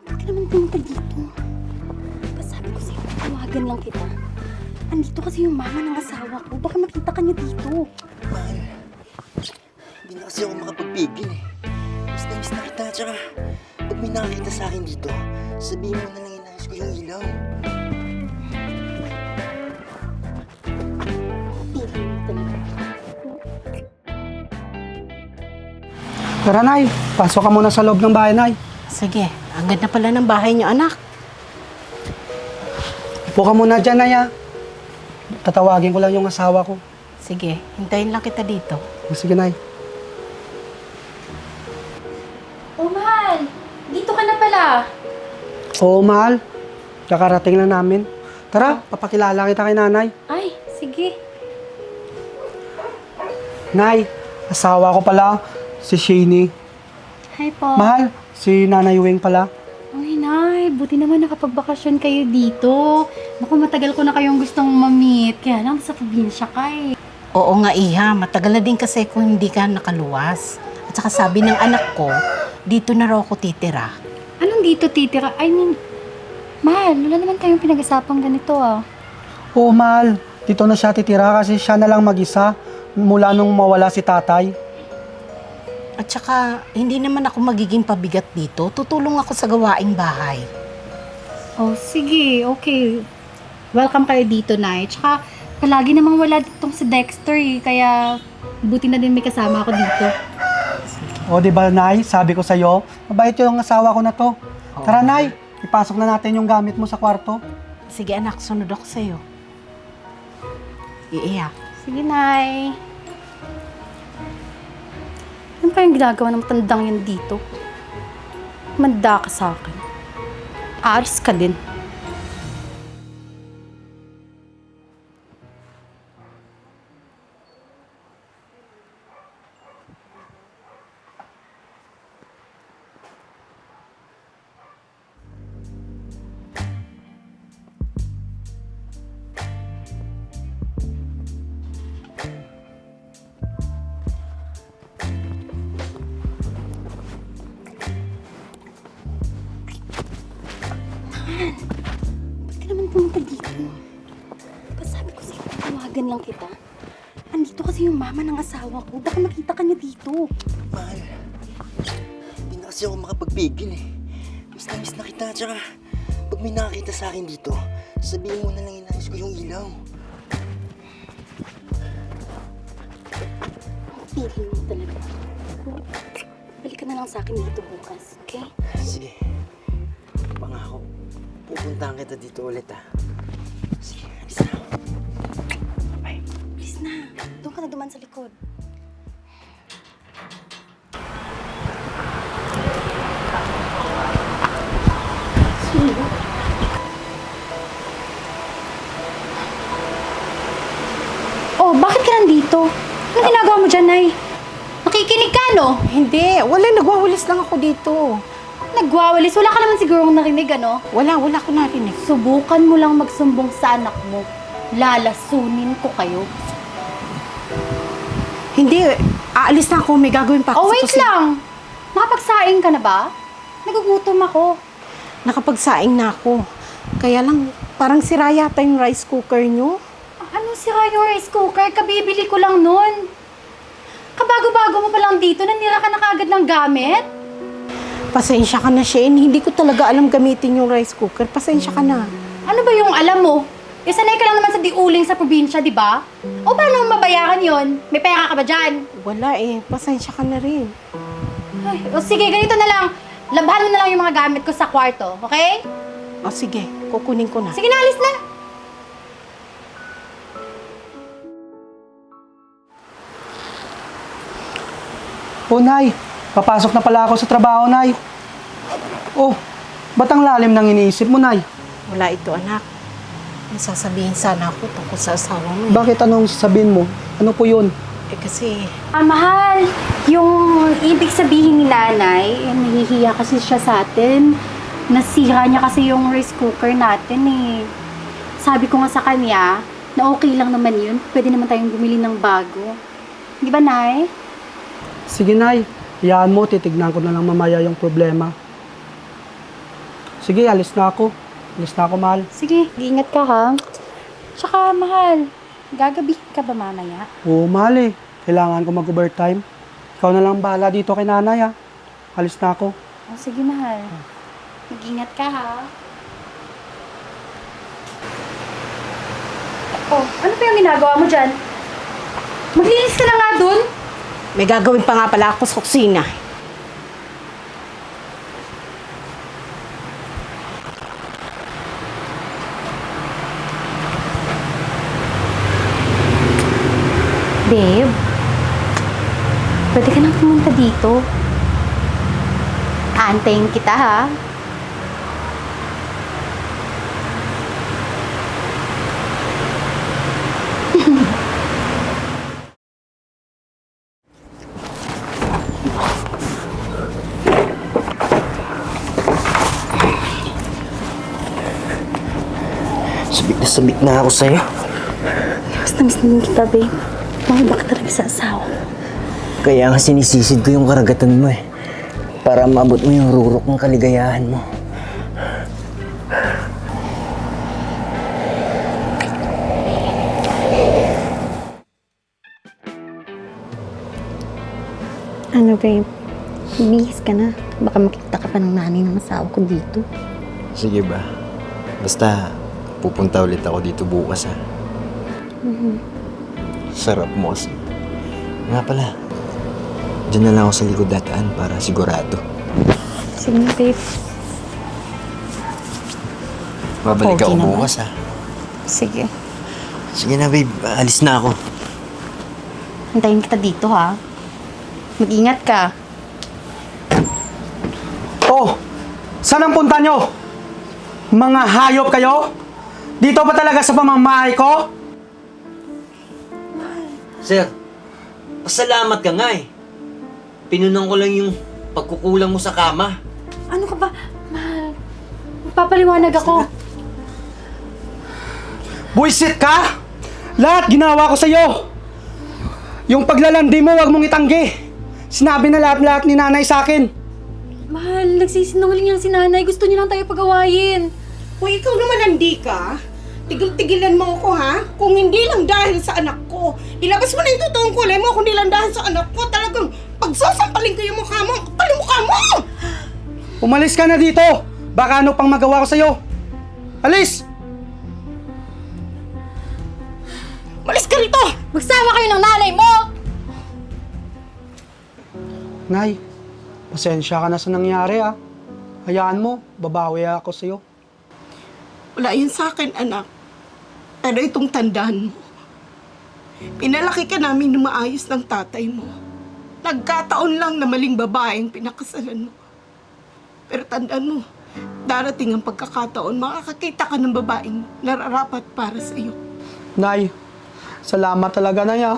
Ba't ka naman pumunta dito? Sabi ko sa'yo, tawagan lang kita. Andito kasi yung mama ng asawa ko. Baka makita ka niya dito. Mahal, hindi na kasi ako makapagpigil eh. Miss na kita, tsaka pag may nakakita sa akin dito, sabihin mo na lang inayos ko yung ilaw. Pili mo talaga. Tara, Nay. Pasok ka muna sa loob ng bahay, Nay. Sige, ang ganda pala ng bahay niyo, anak. Upo ka muna dyan, Nay, ha. Tatawagin ko lang yung asawa ko. Sige, hintayin lang kita dito. Sige, Nay. Oh, mahal! Dito ka na pala. Oo, mahal. Kakarating lang namin. Tara, papakilala kita kay Nanay. Ay, sige. Nay, asawa ko pala, si Shani. Hi po. Mahal, si Nanay Weng pala. Ay, Nay. Buti naman nakapagbakasyon kayo dito. Naku, matagal ko na kayong gustong ma-meet. Kaya lang sa probinsya ka eh. Oo nga, Iha. Matagal na din kasi kung hindi ka nakaluwas. At saka sabi ng anak ko, dito na raw ako titira. Anong dito titira? I mean, mahal, wala naman kayong pinag-asapang ganito ah. Oo, mahal. Dito na siya titira kasi siya na lang mag-isa mula nung mawala si tatay. At saka, hindi naman ako magiging pabigat dito. Tutulong ako sa gawaing bahay. Oh, sige. Okay. Welcome kayo dito, Nay. Tsaka, palagi namang wala ditong si Dexter eh. Kaya, buti na din may kasama ako dito. O, di ba, Nay? Sabi ko sa'yo, mabait yung asawa ko na to. Oo. Tara, Nay. Ipasok na natin yung gamit mo sa kwarto. Sige anak, sunod ako sa'yo. Iiha. Sige, Nay. Ano pa yung ginagawa ng matandang yan dito? Manda ka sa akin. Aalis ka din. Ba't ka naman pumunta dito? Sabi ko sa'yo, tawagan lang kita. Andito kasi yung mama ng asawa ko. Baka makita ka niya dito. Mahal, hindi na kasi ako makapagpigil eh. Miss na kita, tsaka pag may nakakita sa akin dito, sabihin mo na lang inayos ko yung ilaw. Pili mo talaga. Balik ka na lang sa akin dito bukas, okay? Sige, pangako, pupuntahan kita dito ulit ah. Sige, alis na ako. Bye. Please na. Doon ka na duman sa likod. Oh, bakit ka nandito? Anong ginagawa mo dyan, Nay? Nakikinig ka, no? Hindi, wala. Nagwawalis lang ako dito. Nagwawalis. Wala ka naman sigurong narinig, ano? Wala ko narinig. Subukan mo lang magsumbong sa anak mo. Lalasunin ko kayo. Hindi, aalis na ako. May gagawin pa ako. Oh, sa wait kusina. lang! Nakapagsaing ka na ba? Nagugutom ako. Nakapagsaing na ako. Kaya lang, parang sira yata yung rice cooker nyo. Ano sira yung rice cooker? Kabibili ko lang nun. Kabago-bago mo pa lang dito, nanira ka na kagad ng gamit? Pasensya ka na, Shane. Hindi ko talaga alam gamitin yung rice cooker. Pasensya ka na. Ano ba yung alam mo? Sanay ka lang naman sa diuling sa probinsya, di ba? O paano mo mabayaran yon? May pera ka ba dyan? Wala eh. Pasensya ka na rin. Ay, o sige, ganito na lang. Labhan mo na lang yung mga gamit ko sa kwarto, okay? O sige, kukunin ko na. Sige na, alis na. Oh, Nay. Papasok na pala ako sa trabaho, Nay. Oh, ba't ang lalim ng iniisip mo, Nay? Wala ito, anak. May sasabihin sana ako tungkol sa asawa mo. Bakit anong sabihin mo? Ano po yun? Eh kasi, Mahal, yung ibig sabihin ni nanay, nahihiya kasi siya sa atin. Nasira niya kasi yung rice cooker natin eh. Sabi ko nga sa kanya, na okay lang naman yun. Pwede naman tayong bumili ng bago. Di ba, Nay? Sige, Nay. Iyaan mo, titignan ko na lang mamaya yung problema. Sige, alis na ako. Alis na ako, mahal. Sige, ingat ka ha. Tsaka, mahal, gagabihin ka ba mamaya? Oo, mahal eh. Kailangan ko mag-overtime. Ikaw na lang bahala dito kay nanay, ah. Alis na ako. Oh, sige, mahal. Mag-ingat ka ha. Oh, ano pa yung ginagawa mo dyan? Maglinis ka na nga dun. May gagawin pa nga pala ako sa kusina. Babe, pwede ka nang pumunta dito. Aantayin kita ha. Sabik na ako sa'yo. Mas na din kita, babe. Mahal ka talaga sa asawa. Kaya nga sinisisid ko yung karagatan mo eh. Para maabot mo yung rurok ng kaligayahan mo. Ano, babe? Bihis ka na. Baka makita ka pa ng nanay ng asawa ko dito. Sige ba? Basta, pupunta ulit ako dito bukas ha. Sarap mo kasi. Nga pala, dyan na lang ako sa likod dataan para sigurado. Sige na, babe. Babalik Pogi ako naman. bukas ha. Sige. Sige na babe, alis na ako. Antayin kita dito ha. Mag-ingat ka. Oh! Saan ang punta nyo? Mga hayop kayo? Dito ba talaga sa pamamahay ko? Sir, pasalamat ka nga eh. Pinunan ko lang yung pagkukulang mo sa kama. Ano ka ba? Mahal, magpapaliwanag ako. Buisit ka! Lahat ginawa ko sa'yo! Yung paglalandi mo, wag mong itanggi! Sinabi na lahat-lahat ni nanay sa akin. Mahal, nagsisinungaling yung si nanay. Gusto niya lang tayo pag-awayin. Kung ikaw naman hindi ka, tigil-tigilan mo ako ha? Kung hindi lang dahil sa anak ko, ilabas mo na yung totoong kulay mo kung hindi lang dahil sa anak ko. Talagang pagsasampalin ko yung mukha mo, kapalin mukha mo! Umalis ka na dito! Baka ano pang magawa ko sa'yo. Alis! Malis ka rito! Magsama kayo ng nanay mo! Nay, pasensya ka na sa nangyari ah. Hayaan mo, babawi ako sa'yo. Wala yun sa akin, anak. Pero itong tandaan mo. Pinalaki ka namin na maayos ng tatay mo. Nagkataon lang na maling babaeng pinakasalan mo. Pero tandaan mo, darating ang pagkakataon, makakakita ka ng babaeng nararapat para sa iyo. Nay, salamat talaga na ya.